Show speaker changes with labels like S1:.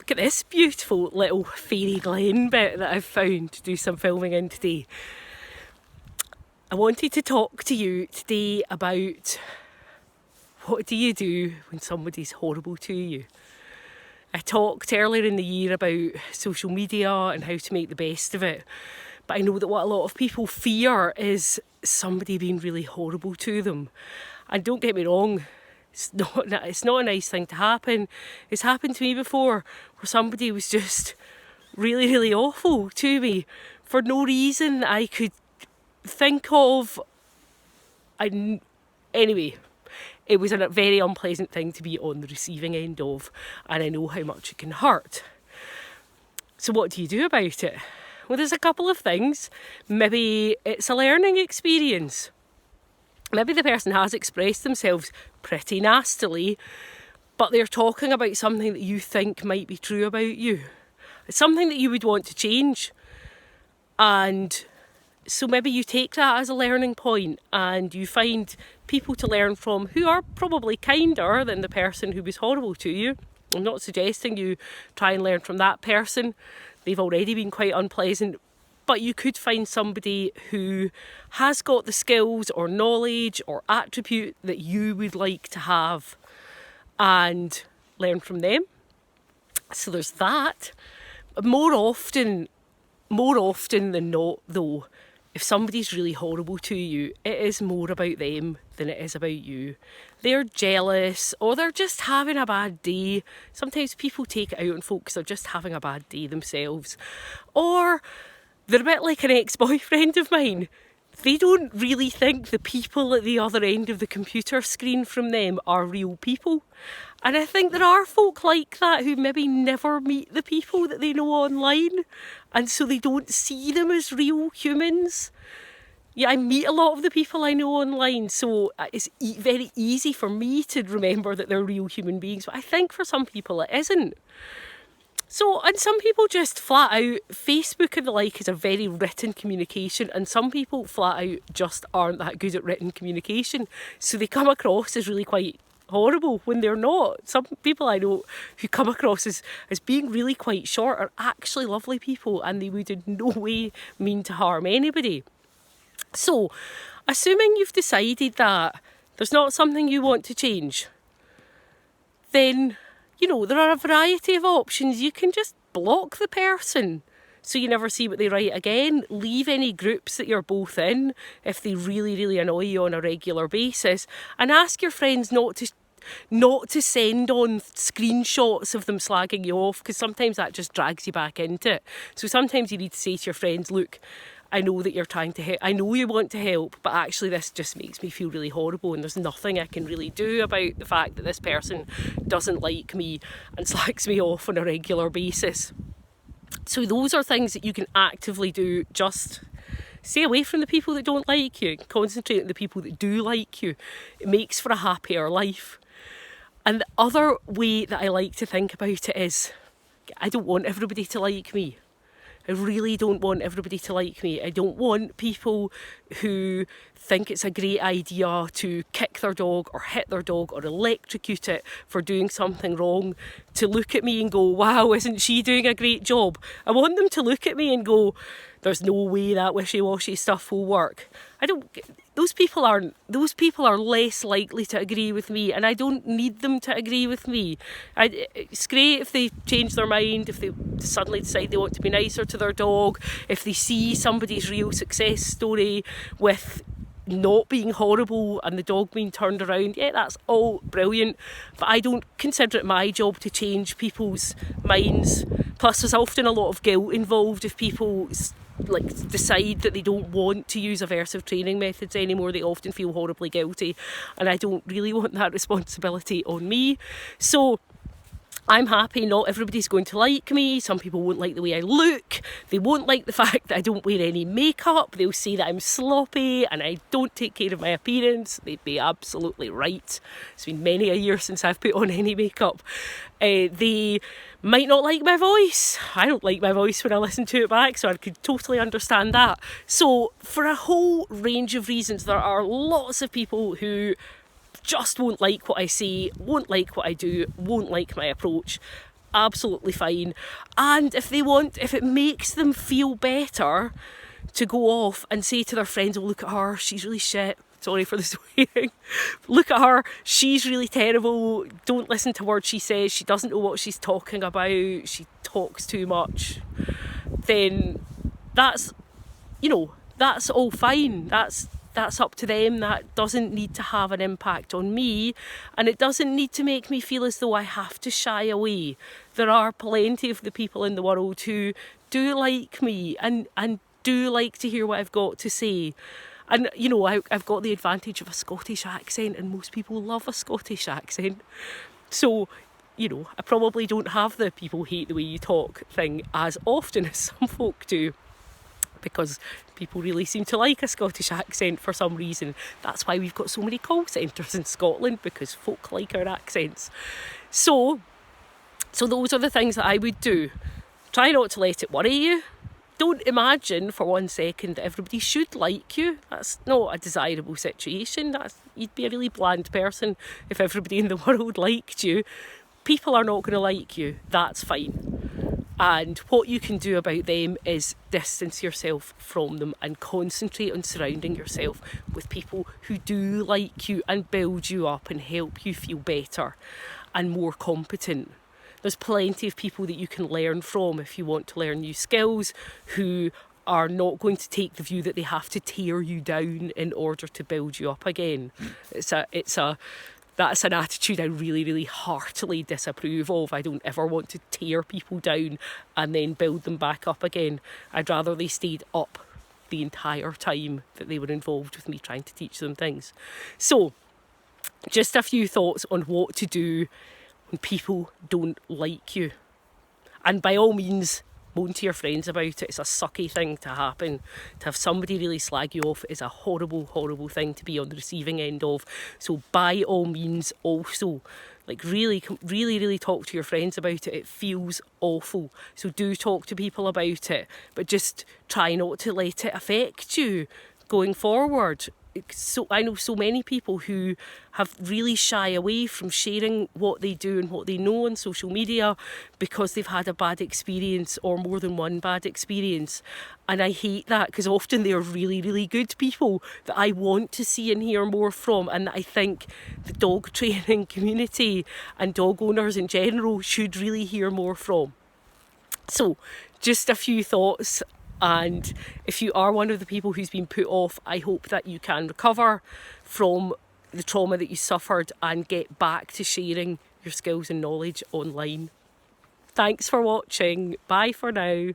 S1: look at this beautiful little fairy glen bit that I've found to do some filming in today. I wanted to talk to you today about what do you do when somebody's horrible to you. I talked earlier in the year about social media and how to make the best of it. But I know that what a lot of people fear is somebody being really horrible to them. And don't get me wrong, it's not a nice thing to happen. It's happened to me before where somebody was just really, really awful to me for no reason that I could think of. Anyway, it was a very unpleasant thing to be on the receiving end of, and I know how much it can hurt. So what do you do about it? Well, there's a couple of things. Maybe it's a learning experience. Maybe the person has expressed themselves pretty nastily, but they're talking about something that you think might be true about you. It's something that you would want to change. And so maybe you take that as a learning point and you find people to learn from who are probably kinder than the person who was horrible to you. I'm not suggesting you try and learn from that person. They've already been quite unpleasant. But you could find somebody who has got the skills or knowledge or attribute that you would like to have and learn from them. So there's that. More often than not, though, if somebody's really horrible to you, it is more about them than it is about you. They're jealous or they're just having a bad day. Sometimes people take it out on folks, they're just having a bad day themselves. Or they're a bit like an ex-boyfriend of mine. They don't really think the people at the other end of the computer screen from them are real people. And I think there are folk like that who maybe never meet the people that they know online, and so they don't see them as real humans. Yeah, I meet a lot of the people I know online, so it's very easy for me to remember that they're real human beings, but I think for some people it isn't. So, and some people just flat out, Facebook and the like is a very written communication, and some people flat out just aren't that good at written communication. So they come across as really quite horrible when they're not. Some people I know who come across as being really quite short are actually lovely people, and they would in no way mean to harm anybody. So, assuming you've decided that there's not something you want to change, then there are a variety of options. You can just block the person so you never see what they write again. Leave any groups that you're both in if they really, really annoy you on a regular basis. And ask your friends not to send on screenshots of them slagging you off, because sometimes that just drags you back into it. So sometimes you need to say to your friends, look, I know that you're trying to help. I know you want to help, but actually this just makes me feel really horrible and there's nothing I can really do about the fact that this person doesn't like me and slacks me off on a regular basis. So those are things that you can actively do. Just stay away from the people that don't like you. Concentrate on the people that do like you. It makes for a happier life. And the other way that I like to think about it is, I don't want everybody to like me. I really don't want everybody to like me. I don't want people who think it's a great idea to kick their dog or hit their dog or electrocute it for doing something wrong to look at me and go, wow, isn't she doing a great job? I want them to look at me and go, there's no way that wishy-washy stuff will work. Those people are less likely to agree with me, and I don't need them to agree with me. It's great if they change their mind, if they suddenly decide they want to be nicer to their dog, if they see somebody's real success story with not being horrible and the dog being turned around. Yeah, that's all brilliant, but I don't consider it my job to change people's minds. Plus there's often a lot of guilt involved if people decide that they don't want to use aversive training methods anymore. They often feel horribly guilty, and I don't really want that responsibility on me. So I'm happy not everybody's going to like me. Some people won't like the way I look. They won't like the fact that I don't wear any makeup. They'll say that I'm sloppy and I don't take care of my appearance. They'd be absolutely right. It's been many a year since I've put on any makeup. They might not like my voice. I don't like my voice when I listen to it back, so I could totally understand that. So for a whole range of reasons, there are lots of people who just won't like what I say, won't like what I do, won't like my approach. absolutely fine. And if it makes them feel better to go off and say to their friends, oh, look at her, she's really shit. Sorry for the swearing. Look at her, she's really terrible. Don't listen to words she says. She doesn't know what she's talking about. She talks too much. Then that's all fine. That's up to them. That doesn't need to have an impact on me, and it doesn't need to make me feel as though I have to shy away. There are plenty of the people in the world who do like me and do like to hear what I've got to say. And, I've got the advantage of a Scottish accent, and most people love a Scottish accent. So, I probably don't have the people hate the way you talk thing as often as some folk do, because people really seem to like a Scottish accent for some reason. That's why we've got so many call centres in Scotland, because folk like our accents. So those are the things that I would do. Try not to let it worry you. Don't imagine for 1 second that everybody should like you. That's not a desirable situation. You'd be a really bland person if everybody in the world liked you. People are not going to like you. That's fine. And what you can do about them is distance yourself from them and concentrate on surrounding yourself with people who do like you and build you up and help you feel better and more competent. There's plenty of people that you can learn from if you want to learn new skills, who are not going to take the view that they have to tear you down in order to build you up again. That's an attitude I really, really heartily disapprove of. I don't ever want to tear people down and then build them back up again. I'd rather they stayed up the entire time that they were involved with me trying to teach them things. So, just a few thoughts on what to do when people don't like you. And by all means, moan to your friends about it. It's a sucky thing to happen. To have somebody really slag you off is a horrible, horrible thing to be on the receiving end of. So by all means also, really, really, really talk to your friends about it. It feels awful. So do talk to people about it, but just try not to let it affect you going forward. So I know so many people who have really shy away from sharing what they do and what they know on social media because they've had a bad experience or more than one bad experience. And I hate that, because often they are really, really good people that I want to see and hear more from, and that I think the dog training community and dog owners in general should really hear more from. So just a few thoughts. And if you are one of the people who's been put off, I hope that you can recover from the trauma that you suffered and get back to sharing your skills and knowledge online. Thanks for watching. Bye for now.